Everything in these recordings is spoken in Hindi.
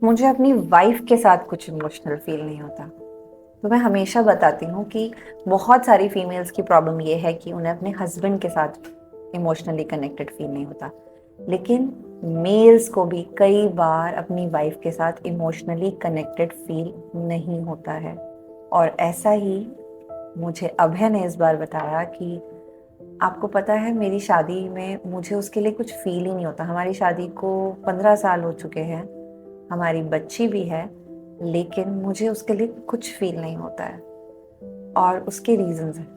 मुझे अपनी वाइफ के साथ कुछ इमोशनल फील नहीं होता। तो मैं हमेशा बताती हूँ कि बहुत सारी फीमेल्स की प्रॉब्लम ये है कि उन्हें अपने हस्बैंड के साथ इमोशनली कनेक्टेड फील नहीं होता, लेकिन मेल्स को भी कई बार अपनी वाइफ के साथ इमोशनली कनेक्टेड फील नहीं होता है। और ऐसा ही मुझे अभय ने इस बार बताया कि आपको पता है, मेरी शादी में मुझे उसके लिए कुछ फील ही नहीं होता। हमारी शादी को 15 साल हो चुके हैं, हमारी बच्ची भी है, लेकिन मुझे उसके लिए कुछ फील नहीं होता है। और उसके रीजंस हैं।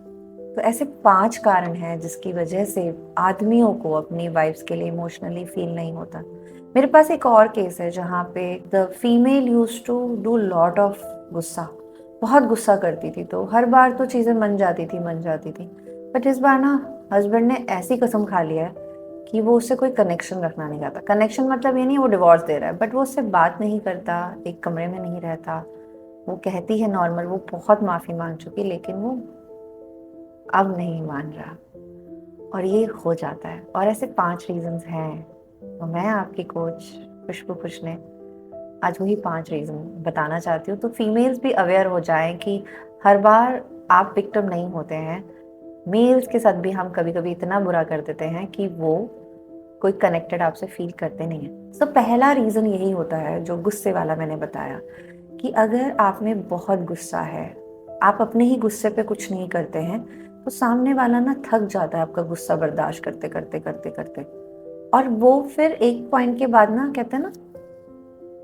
तो ऐसे 5 कारण हैं जिसकी वजह से आदमियों को अपनी वाइफ्स के लिए इमोशनली फील नहीं होता। मेरे पास एक और केस है जहाँ पे the female use to do lot of गुस्सा, बहुत गुस्सा करती थी, तो हर बार तो चीज़ें मन जाती थी। बट इस बार ना हस्बैंड ने ऐसी कसम खा लिया है कि वो उससे कोई कनेक्शन रखना नहीं चाहता। कनेक्शन मतलब ये नहीं वो डिवोर्स दे रहा है, बट वो उससे बात नहीं करता, एक कमरे में नहीं रहता। वो कहती है नॉर्मल, वो बहुत माफ़ी मांग चुकी, लेकिन वो अब नहीं मान रहा। और ये हो जाता है। और ऐसे 5 रीजंस हैं। तो मैं आपकी कोच खुशबू खुश ने आज वही 5 रीजन बताना चाहती हूँ, तो फीमेल्स भी अवेयर हो जाएं कि हर बार आप विक्टिम नहीं होते हैं। मेल्स के साथ भी हम कभी कभी इतना बुरा कर देते हैं कि वो कोई कनेक्टेड आपसे फील करते नहीं है। तो पहला रीजन यही होता है जो गुस्से वाला मैंने बताया, कि अगर आप में बहुत गुस्सा है, आप अपने ही गुस्से पे कुछ नहीं करते हैं, तो सामने वाला ना थक जाता है आपका गुस्सा बर्दाश्त करते करते करते करते। और वो फिर एक पॉइंट के बाद ना कहते हैं ना,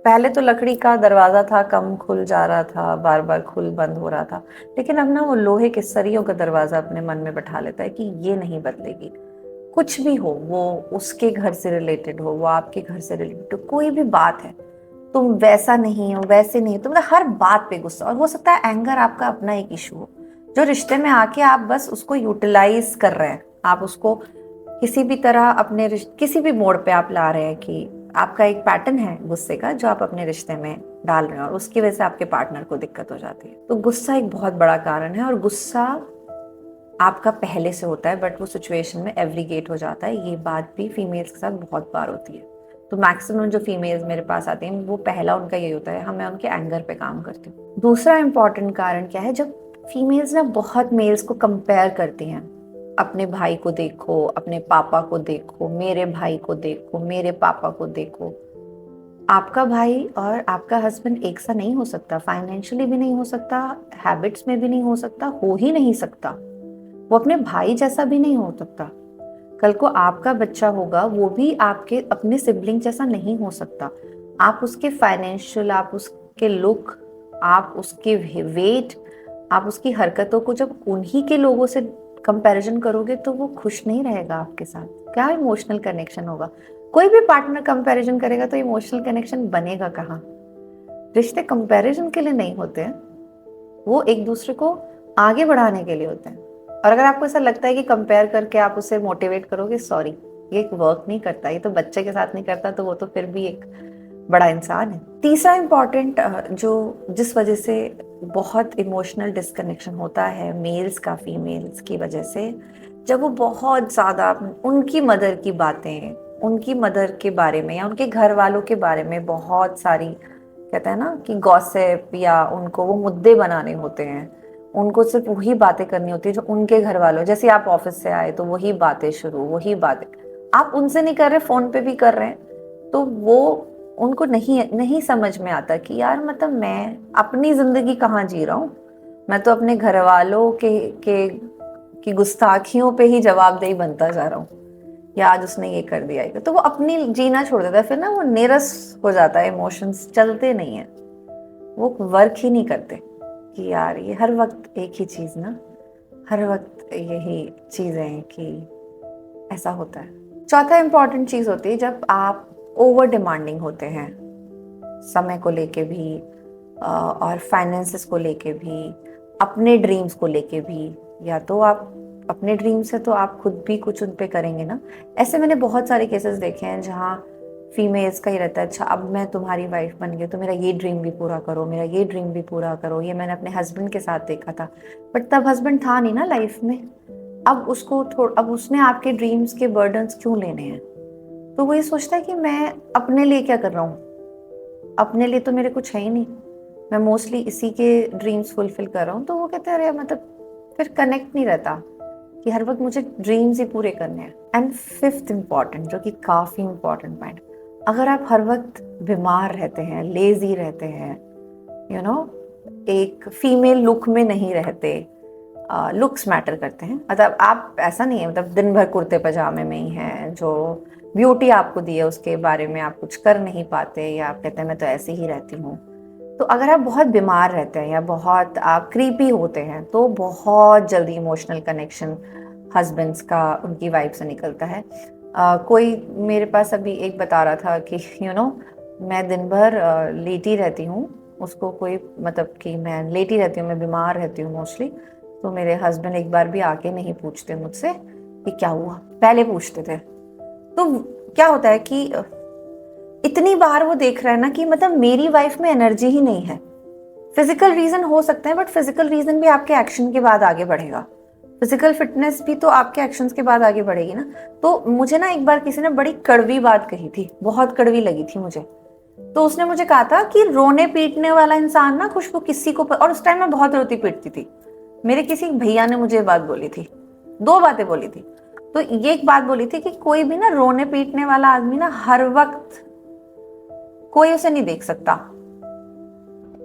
पहले तो लकड़ी का दरवाजा था, कम खुल जा रहा था, बार बार खुल बंद हो रहा था, लेकिन अब ना वो लोहे के सरियों का दरवाजा अपने मन में बैठा लेता है कि ये नहीं बदलेगी। कुछ भी हो, वो उसके घर से रिलेटेड हो, वो आपके घर से रिलेटेड हो, कोई भी बात है, तुम वैसा नहीं हो, वैसे नहीं हो, तो मतलब हर बात पे गुस्सा। और हो सकता है एंगर आपका अपना एक इशू हो, जो रिश्ते में आके आप बस उसको यूटिलाइज कर रहे हैं, आप उसको किसी भी तरह अपने किसी भी मोड़ पे आप ला रहे हैं कि आपका एक पैटर्न है गुस्से का जो आप अपने रिश्ते में डाल रहे हैं, और उसकी वजह से आपके पार्टनर को दिक्कत हो जाती है। तो गुस्सा एक बहुत बड़ा कारण है, और गुस्सा आपका पहले से होता है, बट वो सिचुएशन में एवरीगेट हो जाता है। ये बात भी फीमेल्स के साथ बहुत बार होती है। तो मैक्सिमम जो फीमेल्स मेरे पास आती हैं, वो पहला उनका यही होता है, हाँ मैं उनके एंगर पे काम करती हूँ। दूसरा इंपॉर्टेंट कारण क्या है, जब फीमेल्स ना बहुत मेल्स को कंपेयर करती हैं, अपने भाई को देखो, अपने पापा को देखो, मेरे भाई को देखो, मेरे पापा को देखो। आपका भाई और आपका हस्बैंड एक सा नहीं हो सकता, फाइनेंशियली भी नहीं हो सकता, हैबिट्स में भी नहीं हो सकता, हो ही नहीं सकता। वो अपने भाई जैसा भी नहीं हो सकता। कल को आपका बच्चा होगा, वो भी आपके अपने सिबलिंग जैसा नहीं हो सकता। आप उसके फाइनेंशियल, आप उसके लुक, आप उसके वेट, आप उसकी हरकतों को जब उन्हीं के लोगों से कंपैरिजन करोगे, तो वो खुश नहीं रहेगा आपके साथ। क्या इमोशनल कनेक्शन होगा? कोई भी पार्टनर कंपैरिजन करेगा तो इमोशनल कनेक्शन बनेगा कहाँ? रिश्ते कंपैरिजन के लिए नहीं होते हैं, वो एक दूसरे को आगे बढ़ाने के लिए होते हैं। और अगर आपको ऐसा लगता है कि कंपेयर करके आप उसे मोटिवेट करोगे, सॉरी, ये वर्क नहीं करता। ये तो बच्चे के साथ नहीं करता, तो वो तो फिर भी एक बड़ा इंसान है। तीसरा इंपॉर्टेंट जो जिस वजह से बहुत इमोशनल डिस्कनेक्शन होता है मेल्स का फीमेल्स की वजह से, जब वो बहुत ज़्यादा उनकी मदर की बातें, उनकी मदर के बारे में या उनके घर वालों के बारे में बहुत सारी, कहते हैं ना कि गॉसिप, या उनको वो मुद्दे बनाने होते हैं, उनको सिर्फ वही बातें करनी होती है जो उनके घर वालों, जैसे आप ऑफिस से आए तो वही बातें शुरू, वही बातें आप उनसे नहीं कर रहे, फोन पे भी कर रहे हैं, तो वो उनको नहीं नहीं समझ में आता कि यार मतलब मैं अपनी जिंदगी कहाँ जी रहा हूँ। मैं तो अपने घर वालों के की गुस्ताखियों पे ही जवाबदेही बनता जा रहा हूँ, या आज उसने ये कर दिया है, तो वो अपनी जीना छोड़ देता है। फिर ना वो नीरस हो जाता है, इमोशंस चलते नहीं है, वो वर्क ही नहीं करते कि यार ये हर वक्त एक ही चीज़ ना, हर वक्त यही चीज़ें हैं कि ऐसा होता है। चौथा इंपॉर्टेंट चीज़ होती है जब आप ओवर डिमांडिंग होते हैं, समय को लेके भी और फाइनेंसेस को लेके भी, अपने ड्रीम्स को लेके भी। या तो आप अपने ड्रीम्स है तो आप खुद भी कुछ उन पे करेंगे ना। ऐसे मैंने बहुत सारे केसेस देखे हैं जहाँ फीमेल्स का ही रहता है, अच्छा अब मैं तुम्हारी वाइफ बन गई तो मेरा ये ड्रीम भी पूरा करो, मेरा ये ड्रीम भी पूरा करो। ये मैंने अपने हस्बैंड के साथ देखा था, बट तब हस्बैंड था नहीं ना लाइफ में। अब उसने आपके ड्रीम्स के बर्डन्स क्यों लेने हैं? तो वो ये सोचता है कि मैं अपने लिए क्या कर रहा हूँ, अपने लिए तो मेरे कुछ है ही नहीं, मैं मोस्टली इसी के ड्रीम्स फुलफिल कर रहा हूँ। तो वो कहते हैं अरे मतलब फिर कनेक्ट नहीं रहता कि हर वक्त मुझे ड्रीम्स ही पूरे करने हैं। एंड फिफ्थ इम्पॉर्टेंट, जो कि काफ़ी इम्पॉर्टेंट पॉइंट, अगर आप हर वक्त बीमार रहते हैं, लेजी रहते हैं, यू नो एक फीमेल लुक में नहीं रहते, लुक्स मैटर करते हैं, मतलब आप ऐसा नहीं है मतलब दिन भर कुर्ते पजामे में ही हैं, जो ब्यूटी आपको दी है उसके बारे में आप कुछ कर नहीं पाते, या आप कहते हैं मैं तो ऐसे ही रहती हूँ। तो अगर आप बहुत बीमार रहते हैं या बहुत आप क्रीपी होते हैं तो बहुत जल्दी इमोशनल कनेक्शन हस्बैंड्स का उनकी वाइफ से निकलता है। कोई मेरे पास अभी एक बता रहा था कि मैं दिन भर लेटी रहती हूँ, उसको कोई मतलब कि मैं लेटी रहती हूँ, मैं बीमार रहती हूँ मोस्टली, तो मेरे हस्बैंड एक बार भी आके नहीं पूछते मुझसे कि क्या हुआ, पहले पूछते थे। तो क्या होता है कि इतनी बार वो देख रहा है ना कि मतलब मेरी वाइफ में एनर्जी ही नहीं है। फिजिकल रीजन हो सकते हैं, बट फिजिकल रीजन भी आपके एक्शन के बाद आगे बढ़ेगा, फिजिकल फिटनेस भी तो आपके एक्शंस के बाद आगे बढ़ेगी ना। तो मुझे ना एक बार किसी ने बड़ी कड़वी बात कही थी, बहुत कड़वी लगी थी मुझे। तो उसने मुझे कहा था कि रोने पीटने वाला इंसान ना खुशबू किसी को और उस टाइम मैं बहुत रोती पीटती थी। मेरे किसी भैया ने मुझे ये बात बोली थी, दो बातें बोली थी। तो ये एक बात बोली थी कि कोई भी ना रोने पीटने वाला आदमी ना हर वक्त कोई उसे नहीं देख सकता।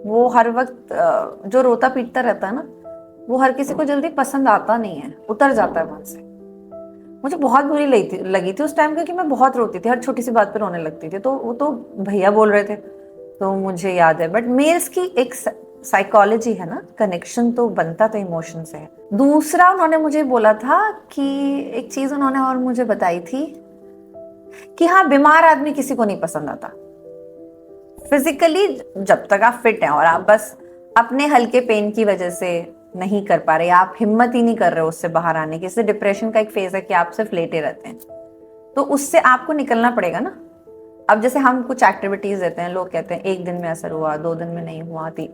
वो हर वक्त जो रोता पीटता रहता है ना, वो हर किसी को जल्दी पसंद आता नहीं है, उतर जाता है मन से। मुझे बहुत बुरी लगी थी उस टाइम, क्योंकि मैं बहुत रोती थी, हर छोटी सी बात पे रोने लगती थी। तो वो तो भैया बोल रहे थे तो मुझे याद है। बट मेल्स की एक साइकोलॉजी है ना, कनेक्शन तो बनता तो इमोशन से है। दूसरा उन्होंने मुझे बोला था कि एक चीज उन्होंने और मुझे बताई थी कि हाँ, बीमार आदमी किसी को नहीं पसंद आता फिजिकली, जब तक आप फिट हैं और आप बस अपने हल्के पेन की वजह से नहीं कर पा रहे, आप हिम्मत ही नहीं कर रहे हो उससे बाहर आने की। इससे डिप्रेशन का एक फेज है कि आप सिर्फ लेटे रहते हैं, तो उससे आपको निकलना पड़ेगा ना। अब जैसे हम कुछ एक्टिविटीज देते हैं, लोग कहते हैं एक दिन में असर हुआ, 2 दिन में नहीं हुआ थी,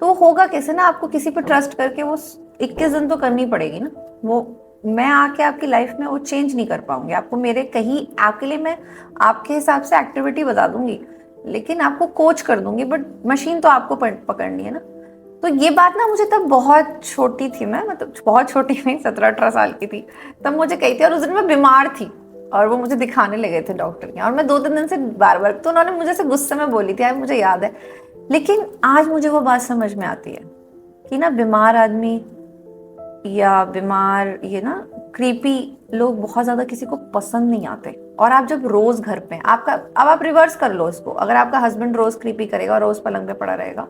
तो वो होगा कैसे ना। आपको किसी पर ट्रस्ट करके वो 21 दिन तो करनी पड़ेगी ना। वो मैं आके आपकी लाइफ में वो चेंज नहीं कर पाऊंगी, आपको मेरे कहीं आपके लिए मैं आपके हिसाब से एक्टिविटी बता दूंगी, लेकिन आपको कोच कर दूंगी, बट मशीन तो आपको पकड़नी है ना। तो ये बात ना मुझे तब, बहुत छोटी थी मैं, मतलब बहुत छोटी नहीं, 17-18 साल की थी तब मुझे कही थी। और उस दिन मैं बीमार थी और वो मुझे दिखाने ले गए थे डॉक्टर के, और मैं 2-3 दिन से बार बार, तो उन्होंने मुझे से गुस्से में बोली थी यार, मुझे याद है। लेकिन आज मुझे वो बात समझ में आती है कि ना बीमार आदमी या बीमार ये ना क्रीपी लोग बहुत ज्यादा किसी को पसंद नहीं आते। और आप जब रोज घर पे आपका, अब आप रिवर्स कर लो इसको, अगर आपका हस्बैंड रोज क्रीपी करेगा और रोज पलंग पे पड़ा रहेगा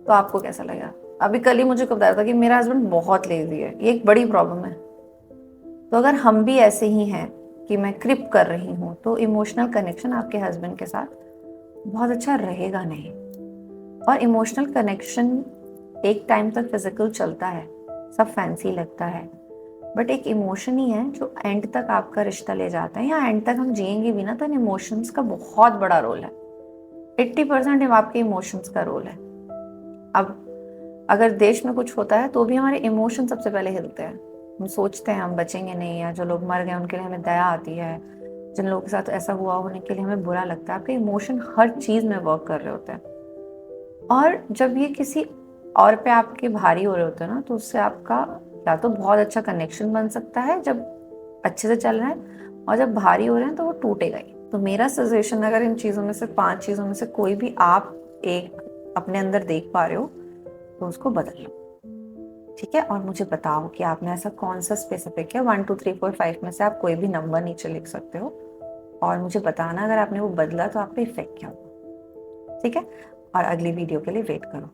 तो आपको कैसा लगेगा। अभी कल ही मुझे बता रहा था कि मेरा हस्बैंड बहुत लेजी है, ये एक बड़ी प्रॉब्लम है। तो अगर हम भी ऐसे ही हैं कि मैं क्रिप कर रही हूँ, तो इमोशनल कनेक्शन आपके हस्बैंड के साथ बहुत अच्छा रहेगा नहीं। और इमोशनल कनेक्शन एक टाइम तक फिजिकल चलता है, सब फैंसी लगता है, बट एक इमोशन ही है जो एंड तक आपका रिश्ता ले जाता है, या एंड तक हम जिएंगे भी ना, तो इन इमोशंस का बहुत बड़ा रोल है। 80% आपके इमोशंस का रोल है। अब अगर देश में कुछ होता है तो भी हमारे इमोशन सबसे पहले हिलते हैं, हम सोचते हैं हम बचेंगे नहीं, या जो लोग मर गए उनके लिए हमें दया आती है, जिन लोगों के साथ ऐसा हुआ होने के लिए हमें बुरा लगता है। आपके इमोशन हर चीज में वर्क कर रहे होते हैं, और जब ये किसी और पे आपके भारी हो रहे होते हैं ना, तो उससे आपका या तो बहुत अच्छा कनेक्शन बन सकता है जब अच्छे से चल रहा है, और जब भारी हो रहे हैं तो वो टूटेगा ही। तो मेरा सजेशन, अगर इन चीज़ों में से 5 चीज़ों में से कोई भी आप एक अपने अंदर देख पा रहे हो तो उसको बदल लो, ठीक है। और मुझे बताओ कि आपने ऐसा कौन सा स्पेसिफिक है, 1 2 3 4 5 में से आप कोई भी नंबर नीचे लिख सकते हो, और मुझे बताना अगर आपने वो बदला तो आप पे इफेक्ट क्या हुआ, ठीक है। और अगली वीडियो के लिए वेट करो।